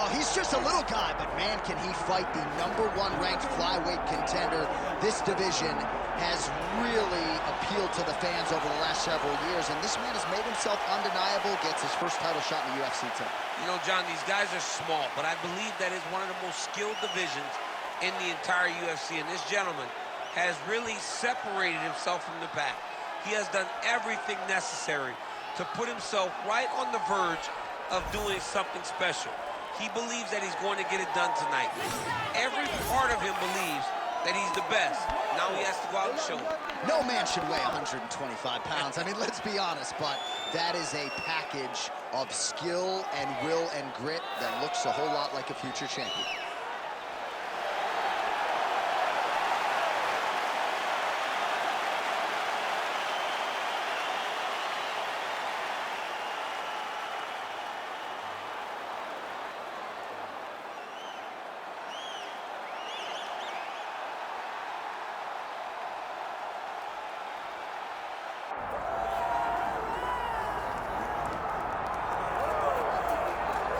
Well, he's just a little guy, but man, can he fight the #1 ranked flyweight contender. This division has really appealed to the fans over the last several years, and this man has made himself undeniable, gets his first title shot in the UFC tonight. You know, John, these guys are small, but I believe that is one of the most skilled divisions in the entire UFC, and this gentleman has really separated himself from the pack. He has done everything necessary to put himself right on the verge of doing something special. He believes that he's going to get it done tonight. Every part of him believes that he's the best. Now he has to go out and show it. No man should weigh 125 pounds. I mean, let's be honest, but that is a package of skill and will and grit that looks a whole lot like a future champion.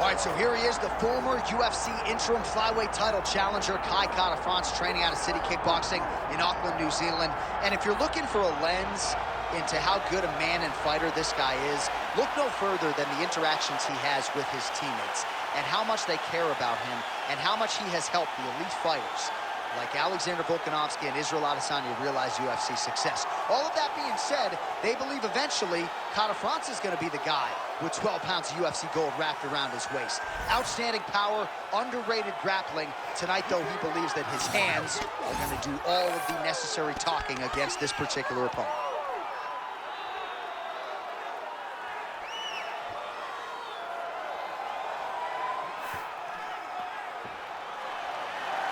All right, so here he is, the former UFC interim flyweight title challenger, Kai Kara-France, training out of City Kickboxing in Auckland, New Zealand. And if you're looking for a lens into how good a man and fighter this guy is, look no further than the interactions he has with his teammates and how much they care about him and how much he has helped the elite fighters like Alexander Volkanovski and Israel Adesanya realize UFC success. All of that being said, they believe eventually Kara-France is going to be the guy with 12 pounds of UFC gold wrapped around his waist. Outstanding power, underrated grappling. Tonight, though, he believes that his hands are going to do all of the necessary talking against this particular opponent.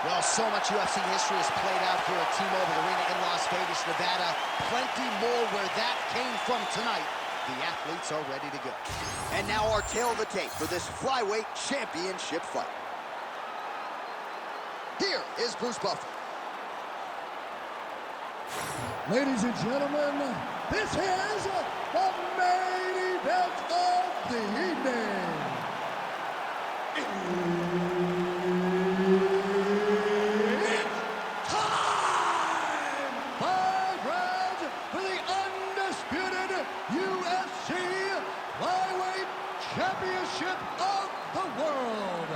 Well, so much UFC history has played out here at T-Mobile Arena in Las Vegas, Nevada. Plenty more where that came from tonight. The athletes are ready to go. And now our tail of the tape for this flyweight championship fight. Here is Bruce Buffer. Ladies and gentlemen, this is the main event of the evening. Championship of the world.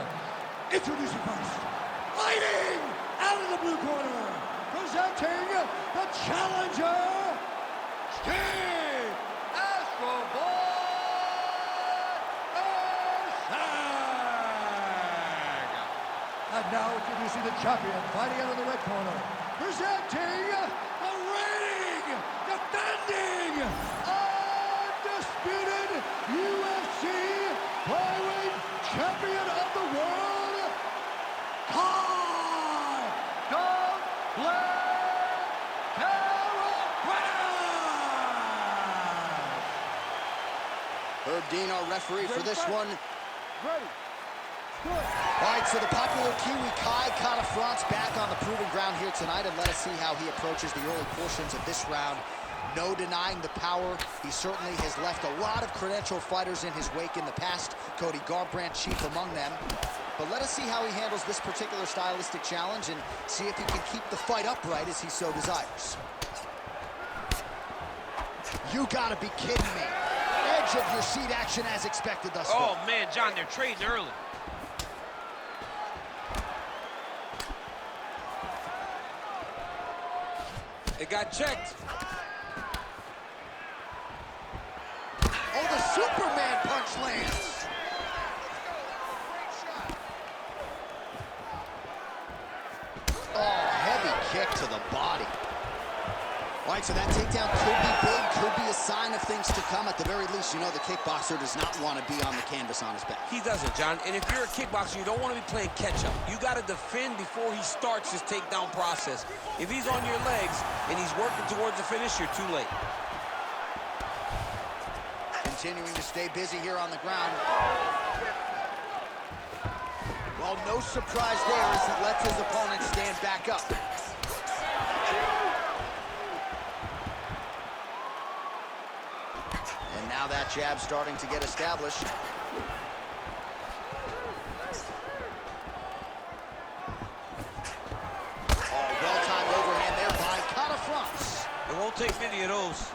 Introducing first, fighting out of the blue corner, presenting the challenger, Steve Astroboy Erceg. And now introducing the champion, fighting out of the red corner, presenting the reigning, defending, undisputed UFC flyweight champion of the world, Kai Kara-France. Herb Dean, our referee for this one. Ready. Good. All right, so the popular Kiwi Kai Kara-France back on the proving ground here tonight, and let us see how he approaches the early portions of this round. No denying the power. He certainly has left a lot of credentialed fighters in his wake in the past. Cody Garbrandt chief among them. But let us see how he handles this particular stylistic challenge and see if he can keep the fight upright as he so desires. You gotta be kidding me. Edge of your seat action as expected thus far. Oh, man, John, they're trading early. It got checked. Oh, the Superman punch lands. Oh, heavy kick to the body. All right, so that takedown could be big, could be a sign of things to come. At the very least, you know the kickboxer does not want to be on the canvas on his back. He doesn't, John. And if you're a kickboxer, you don't want to be playing catch-up. You got to defend before he starts his takedown process. If he's on your legs and he's working towards the finish, you're too late. Continuing to stay busy here on the ground. Well, no surprise there as he lets his opponent stand back up. And now that jab starting to get established. Don't take many of those.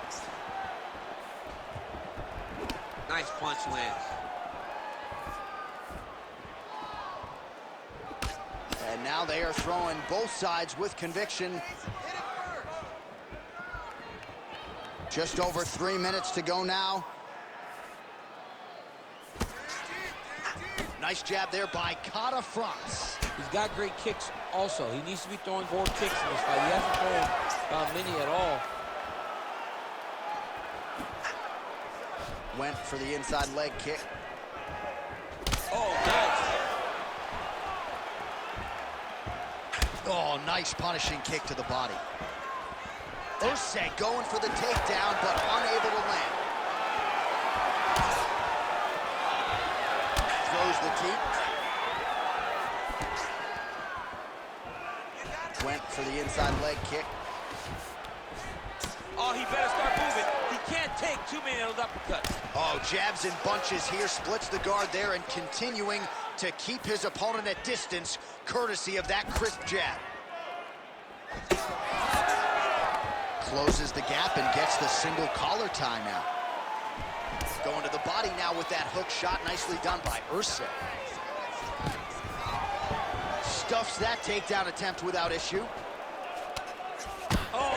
Nice punch lands. And now they are throwing both sides with conviction. Just over 3 minutes to go now. Nice jab there by Catafrance. He's got great kicks also. He needs to be throwing more kicks in this fight. He hasn't thrown many at all. Went for the inside leg kick. Oh, nice. Oh, nice punishing kick to the body. Erceg going for the takedown, but unable to land. Throws the teep. Went for the inside leg kick. Oh, he better start moving. He can't take too many of those uppercuts. Oh, jabs in bunches here, splits the guard there, and continuing to keep his opponent at distance, courtesy of that crisp jab. Closes the gap and gets the single collar tie now. Going to the body now with that hook shot, nicely done by Erceg. Stuffs that takedown attempt without issue. Oh,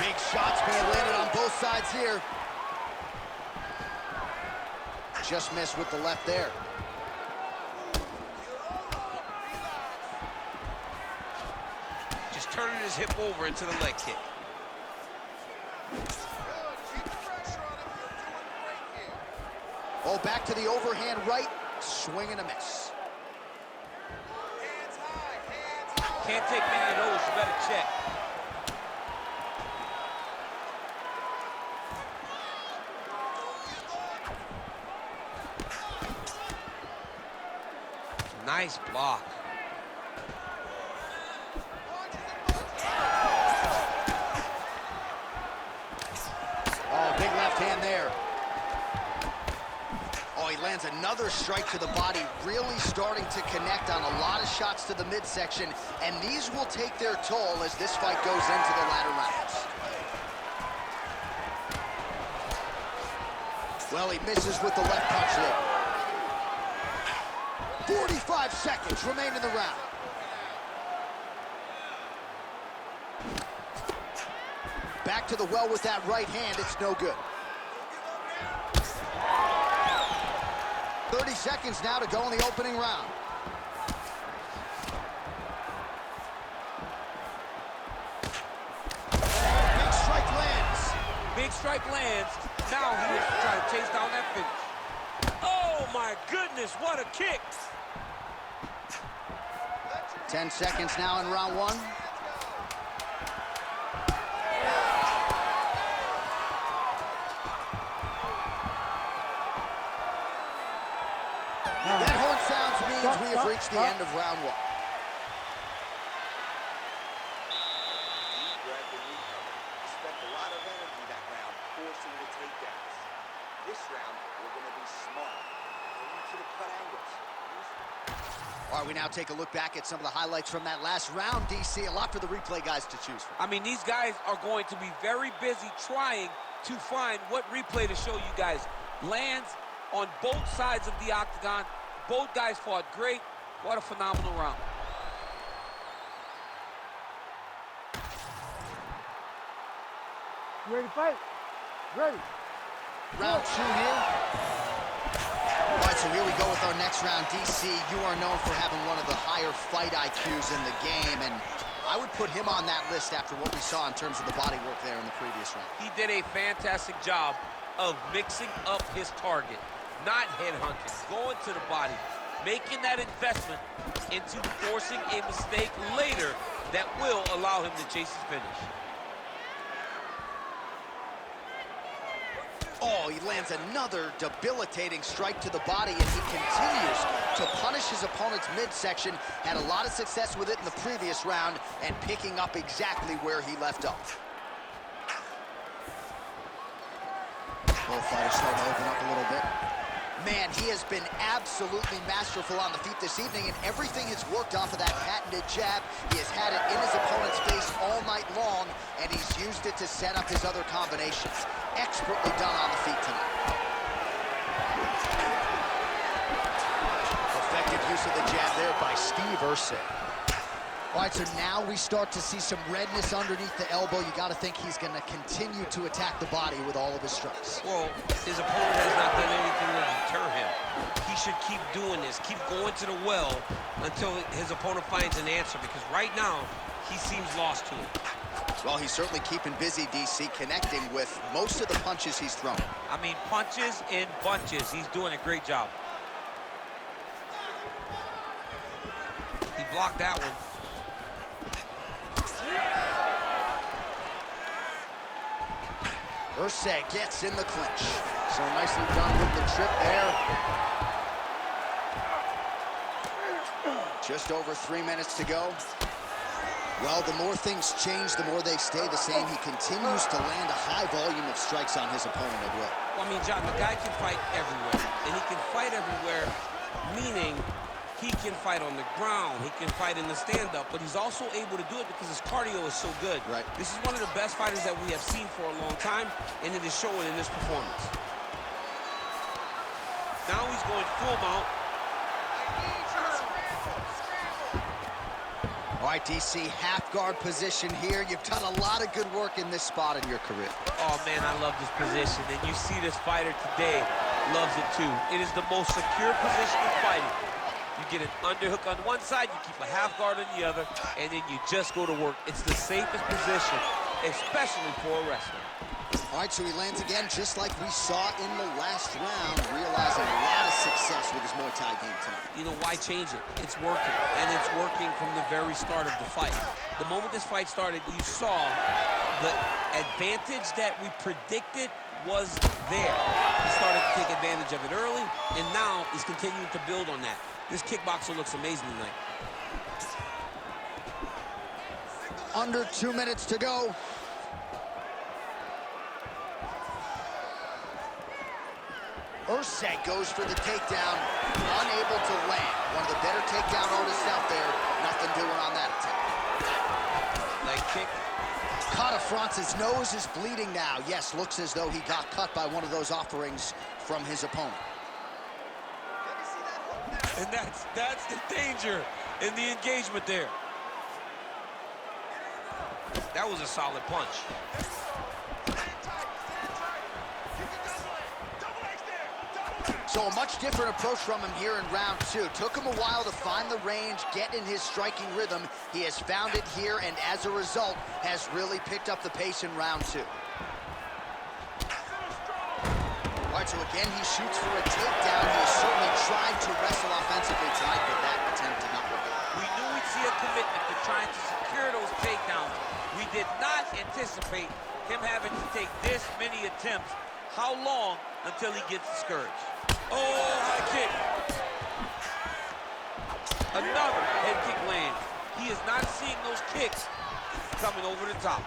Big shots being landed on both sides here. Just missed with the left there. just turning his hip over into the leg kick. Oh, back to the overhand right, swing and a miss. Can't take many of those, you better check. Nice block. Oh, big left hand there. Oh, he lands another strike to the body, really starting to connect on a lot of shots to the midsection, and these will take their toll as this fight goes into the latter rounds. Well, he misses with the left punch there. 45 seconds remain in the round. Back to the well with that right hand, it's no good. 30 seconds now to go in the opening round. Big strike lands. Big strike lands. Now he is trying to chase down that finish. Oh my goodness, what a kick! 10 seconds now in round one. That horn sounds means we have reached the end of round one. Spent a lot of energy that round forcing the takedowns. This round, we're going to be smart. I want you to cut angles. All right, we now take a look back at some of the highlights from that last round, DC. A lot for the replay guys to choose from. I mean, these guys are going to be very busy trying to find what replay to show you guys. Lands on both sides of the octagon. Both guys fought great. What a phenomenal round. You ready to fight? Ready. Round two here. All right, so here we go with our next round. DC, you are known for having one of the higher fight IQs in the game, and I would put him on that list after what we saw in terms of the body work there in the previous round. He did a fantastic job of mixing up his target, not headhunting, going to the body, making that investment into forcing a mistake later that will allow him to chase his finish. Oh, he lands another debilitating strike to the body, and he continues to punish his opponent's midsection. Had a lot of success with it in the previous round and picking up exactly where he left off. Both fighters starting to open up a little bit. Man, he has been absolutely masterful on the feet this evening, and everything has worked off of that patented jab. He has had it in his opponent's face all night long, and he's used it to set up his other combinations. Expertly done on the feet tonight. Effective use of the jab there by Steve Erceg. All right, so now we start to see some redness underneath the elbow. You got to think he's going to continue to attack the body with all of his strikes. Well, his opponent has not done anything to deter him. He should keep doing this, keep going to the well until his opponent finds an answer, because right now, he seems lost to it. Well, he's certainly keeping busy, DC, connecting with most of the punches he's thrown. I mean, punches in bunches. He's doing a great job. He blocked that one. Erceg gets in the clinch. So nicely done with the trip there. Just over 3 minutes to go. Well, the more things change, the more they stay the same. He continues to land a high volume of strikes on his opponent at will. Well, I mean, John, the guy can fight everywhere. And he can fight everywhere, meaning he can fight on the ground, he can fight in the stand-up, but he's also able to do it because his cardio is so good. Right. This is one of the best fighters that we have seen for a long time, and it is showing in this performance. Now he's going full mount. All right, DC, half guard position here. You've done a lot of good work in this spot in your career. Oh, man, I love this position, and you see this fighter today loves it too. It is the most secure position in fighting. You get an underhook on one side, you keep a half guard on the other, and then you just go to work. It's the safest position, especially for a wrestler. All right, so he lands again just like we saw in the last round, realizing a lot of success with his Muay Thai game tonight. You know, why change it? It's working, and it's working from the very start of the fight. The moment this fight started, you saw the advantage that we predicted was there. He started to take advantage of it early, and now he's continuing to build on that. This kickboxer looks amazing tonight. Under 2 minutes to go. Erceg goes for the takedown, unable to land. One of the better takedown artists out there. Nothing doing on that attempt. Leg kick. Caught France's nose is bleeding now. Yes, looks as though he got cut by one of those offerings from his opponent. And that's the danger in the engagement there. That was a solid punch. So a much different approach from him here in round two. Took him a while to find the range, get in his striking rhythm. He has found it here, and as a result, has really picked up the pace in round two. All right, so again, he shoots for a takedown. He has certainly tried to wrestle offensively tonight, but that attempt did not work. We knew we'd see a commitment to trying to secure those takedowns. We did not anticipate him having to take this many attempts. How long until he gets discouraged? Oh, high kick. Another head kick lands. He is not seeing those kicks coming over the top.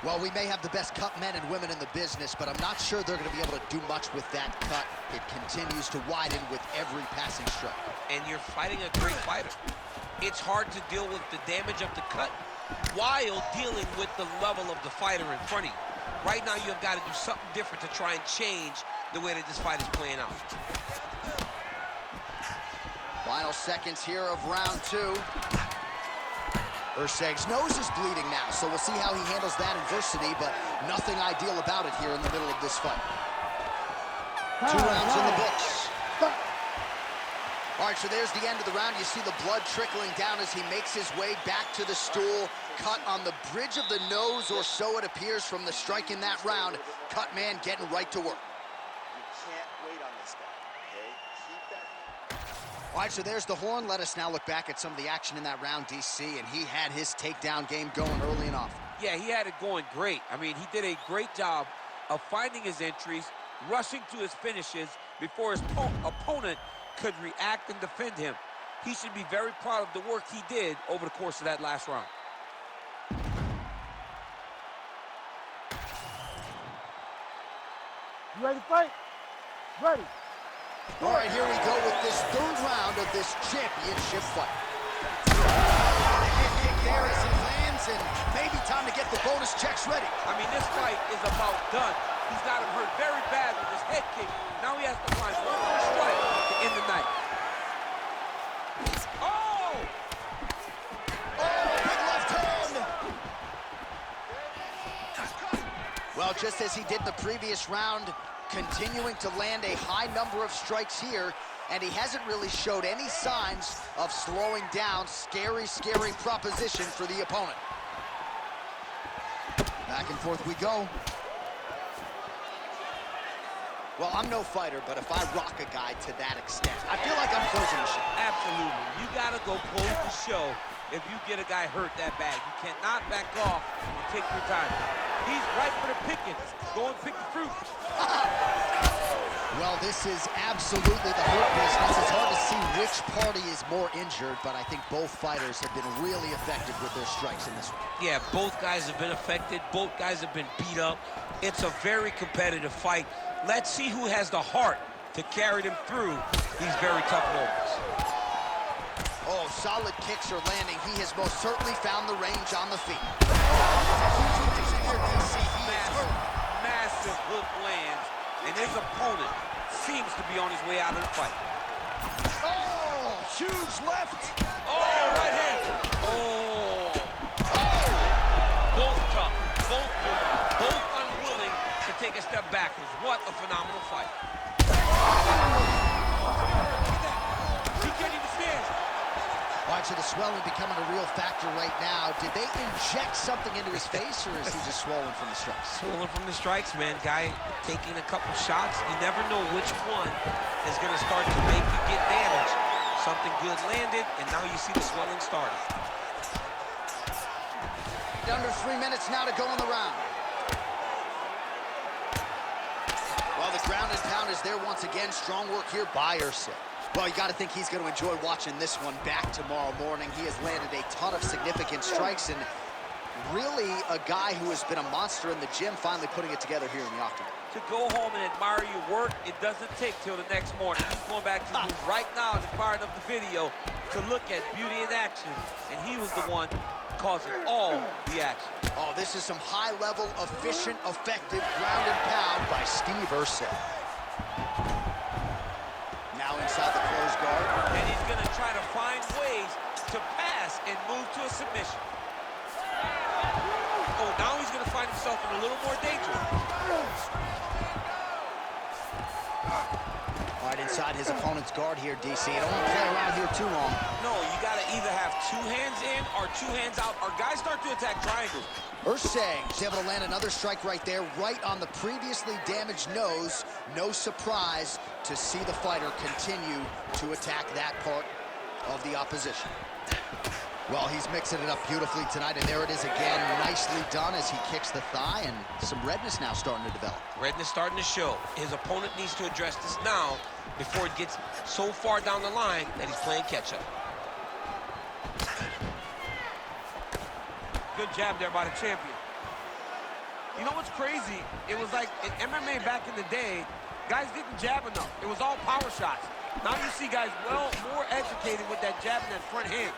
Well, we may have the best cut men and women in the business, but I'm not sure they're going to be able to do much with that cut. It continues to widen with every passing strike. And you're fighting a great fighter. It's hard to deal with the damage of the cut while dealing with the level of the fighter in front of you. Right now, you've got to do something different to try and change the way that this fight is playing out. Final seconds here of round two. Erceg's nose is bleeding now, so we'll see how he handles that adversity, but nothing ideal about it here in the middle of this fight. 2 rounds in the books. All right, so there's the end of the round. You see the blood trickling down as he makes his way back to the stool. Cut on the bridge of the nose, or so it appears from the strike in that round. Cut man getting right to work. You can't wait on this guy, okay? Keep that. All right, so there's the horn. Let us now look back at some of the action in that round, DC, and he had his takedown game going early and often. Yeah, he had it going great. I mean, he did a great job of finding his entries, rushing to his finishes before his opponent could react and defend him. He should be very proud of the work he did over the course of that last round. You ready to fight? Ready. All right, here we go with this third round of this championship fight. Head kick there as he lands, and maybe time to get the bonus checks ready. I mean, this fight is about done. He's got him hurt very bad with his head kick. Now he has to find one more strike to end the night. Oh! Oh, big left hand! Well, just as he did in the previous round, continuing to land a high number of strikes here, and he hasn't really showed any signs of slowing down. Scary, scary proposition for the opponent. Back and forth we go. Well, I'm no fighter, but if I rock a guy to that extent, I feel like I'm closing the show. Absolutely. You got to go close the show if you get a guy hurt that bad. You cannot back off and take your time. He's right for the picking. Go and pick the fruit. Well, this is absolutely the hurt business. It's hard to see which party is more injured, but I think both fighters have been really effective with their strikes in this one. Yeah, both guys have been affected. Both guys have been beat up. It's a very competitive fight. Let's see who has the heart to carry them through these very tough moments. Oh, solid kicks are landing. He has most certainly found the range on the feet. Massive hook lands, and his opponent seems to be on his way out of the fight. Oh, huge left. Oh, right hand. Oh. Both tough, both good, both unwilling to take a step backwards. What a phenomenal fight. Look at that. He can't even stand. All right, so the swelling becoming a real factor right now. Did they inject something into his face, or is he just swollen from the strikes? Swollen from the strikes, man. Guy taking a couple shots. You never know which one is going to start to make you get damaged. Something good landed, and now you see the swelling starting. Under 3 minutes now to go in the round. Well, the ground and pound is there once again. Strong work here by Erceg. Well, you got to think he's going to enjoy watching this one back tomorrow morning. He has landed a ton of significant strikes, and really a guy who has been a monster in the gym, finally putting it together here in the Octagon. To go home and admire your work, it doesn't take till the next morning. He's going back to you right now and firing up the video to look at beauty in action, and he was the one causing all the action. Oh, this is some high-level, efficient, effective ground and pound by Steve Erceg. Now inside the closed guard. And he's going to try to find ways to pass and move to a submission. Oh, now he's going to find himself in a little more danger. All right, inside his opponent's guard here, DC. Don't want to play around here too long. No, you got to either have two hands in or two hands out, or guys start to attack triangles. Erceg is able to land another strike right there, right on the previously damaged nose. No surprise to see the fighter continue to attack that part of the opposition. Well, he's mixing it up beautifully tonight, and there it is again. Nicely done as he kicks the thigh, and some redness now starting to develop. Redness starting to show. His opponent needs to address this now before it gets so far down the line that he's playing catch-up. Good jab there by the champion. You know what's crazy? It was like in MMA back in the day, guys didn't jab enough. It was all power shots. Now you see guys more educated with that jab and that front hand.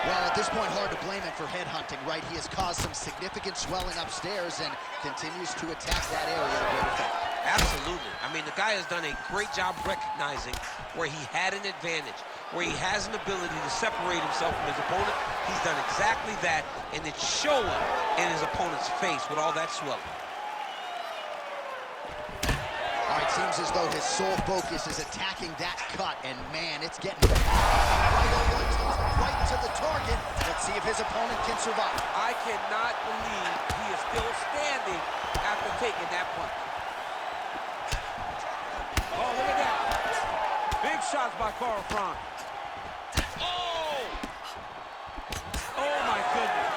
Well, at this point, hard to blame him for headhunting, right? He has caused some significant swelling upstairs and continues to attack that area to great effect. Absolutely. I mean, the guy has done a great job recognizing where he had an advantage, where he has an ability to separate himself from his opponent. He's done exactly that, and it's showing in his opponent's face with all that swelling. All right, seems as though his sole focus is attacking that cut, and man, it's getting right to the target. Let's see if his opponent can survive. I cannot believe he is still standing after taking that punch. Oh, look at that. Big shots by Carl Frank. Oh! Oh, my goodness.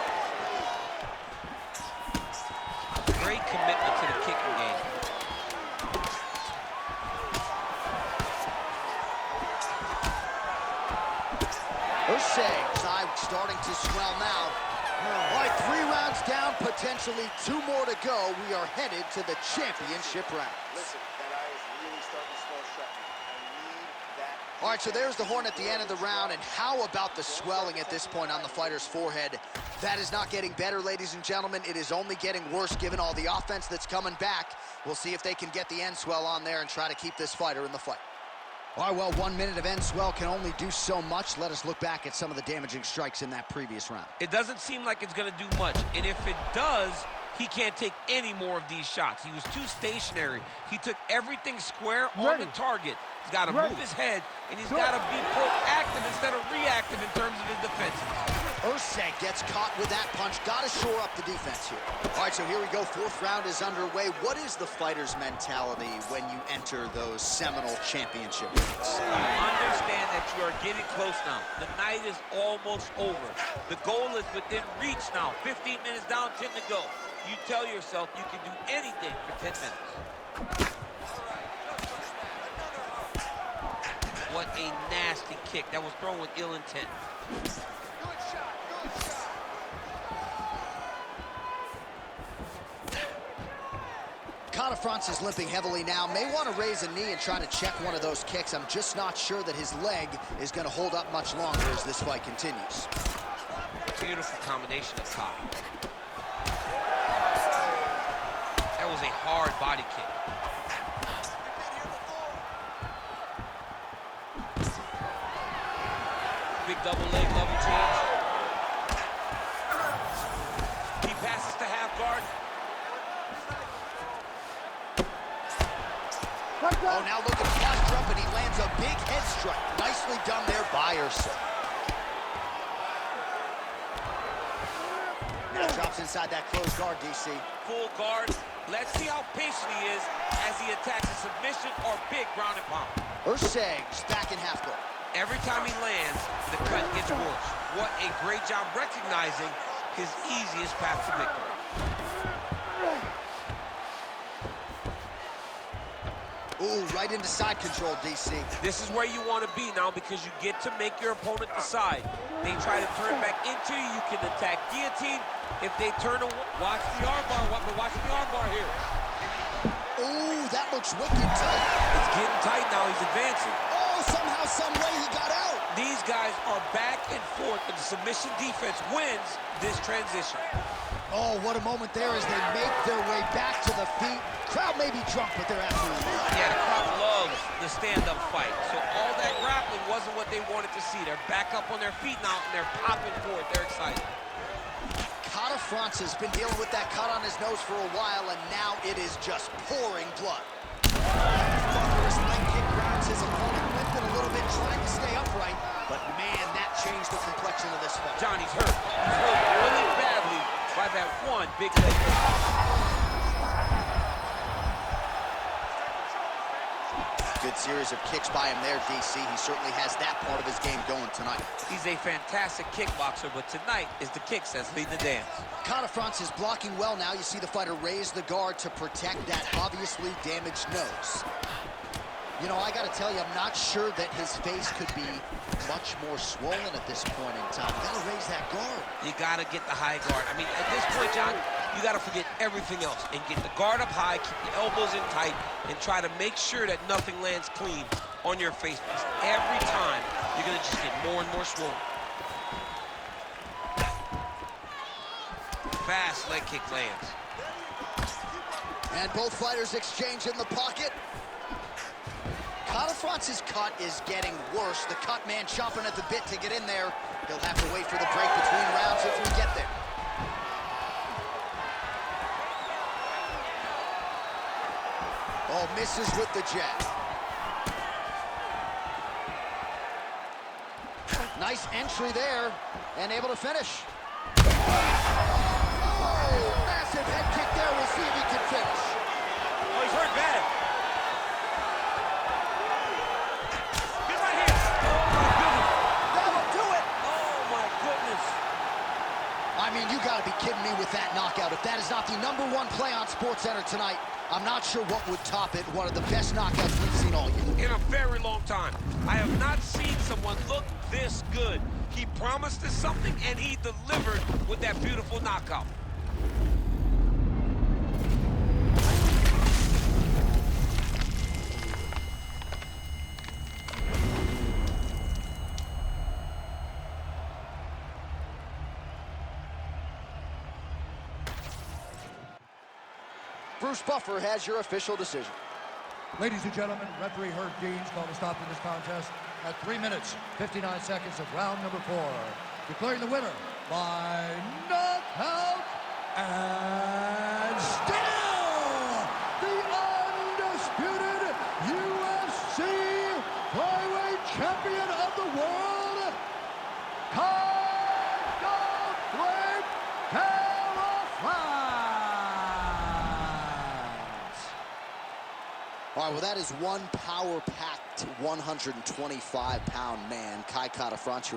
Great commitment to the kicking game. Erceg's eye starting to swell now. All right, 3 rounds down, potentially 2 more to go. We are headed to the championship round. Listen, that eye is really starting to swell shut now. I need that. All right, so there's the horn at the end of the round, and how about the swelling at this point on the fighter's forehead? That is not getting better, ladies and gentlemen. It is only getting worse given all the offense that's coming back. We'll see if they can get the end swell on there and try to keep this fighter in the fight. All right, well, 1 minute of end swell can only do so much. Let us look back at some of the damaging strikes in that previous round. It doesn't seem like it's going to do much, and if it does, he can't take any more of these shots. He was too stationary. He took everything square on the target. He's got to move his head, and he's got to be proactive instead of reactive in terms of his defenses. Erceg gets caught with that punch. Got to shore up the defense here. All right, so here we go. 4th round is underway. What is the fighter's mentality when you enter those seminal championship rounds? Understand that you are getting close now. The night is almost over. The goal is within reach now. 15 minutes down, 10 to go. You tell yourself you can do anything for 10 minutes. What a nasty kick. That was thrown with ill intent. Catafrance is limping heavily now. May want to raise a knee and try to check one of those kicks. I'm just not sure that his leg is going to hold up much longer as this fight continues. Beautiful combination of top. That was a hard body kick. Big double leg level change. He passes to half guard. Oh, now looking flush up, and he lands a big head strike. Nicely done there by Erceg. Now drops inside that closed guard, DC. Full guard. Let's see how patient he is as he attacks a submission or big ground and pound. Erceg's back in half guard. Every time he lands, the cut gets worse. What a great job recognizing his easiest path to victory. Ooh, right into side control, DC. This is where you want to be now because you get to make your opponent decide. They try to turn back into you, you can attack guillotine. If they turn away, watch the armbar. We're watching the armbar here. Ooh, that looks wicked tight. It's getting tight now. He's advancing. Oh, somehow, some way he got out. These guys are back and forth, and the submission defense wins this transition. Oh, what a moment there as they make their way back to the feet. Crowd may be drunk, but they're absolutely right. Yeah, the crowd loves the stand-up fight. So all that grappling wasn't what they wanted to see. They're back up on their feet now, and they're popping forward. They're excited. Catafrance has been dealing with that cut on his nose for a while, and now it is just pouring blood. Thunderous leg kick grounds his opponent, limping a little bit, trying to stay upright. But man, that changed the complexion of this fight. Johnny's hurt. He's hurt really badly by that one big leg kick. Good series of kicks by him there, DC. He certainly has that part of his game going tonight. He's a fantastic kickboxer, but tonight is the kicks that's leading the dance. Catafrance is blocking well now. You see the fighter raise the guard to protect that obviously damaged nose. You know, I got to tell you, I'm not sure that his face could be much more swollen at this point in time. You got to raise that guard. You got to get the high guard. I mean, at this point, John, you got to forget everything else and get the guard up high, keep the elbows in tight, and try to make sure that nothing lands clean on your face. Because every time, you're going to just get more and more swollen. Fast leg kick lands. And both fighters exchange in the pocket. Catafrance's cut is getting worse. The cut man chomping at the bit to get in there. He'll have to wait for the break between rounds if we get there. Oh, misses with the jab. Nice entry there, and able to finish. Oh, massive head kick there. We'll see if he can finish. Oh, he's hurt bad. Get right here. Oh, my goodness. That'll do it. Oh, my goodness. I mean, you got to be kidding me with that knockout. If that is not the #1 play on SportsCenter tonight, I'm not sure what would top it. One of the best knockouts we've seen all year. In a very long time. I have not seen someone look this good. He promised us something, and he delivered with that beautiful knockout. Bruce Buffer has your official decision. Ladies and gentlemen, referee Herb Dean's called a stop to this contest at 3 minutes, 59 seconds of round number 4. Declaring the winner by knockout and still the undisputed UFC flyweight champion of the world, All right, well, that is one power-packed 125-pound man, Kai Kara-France.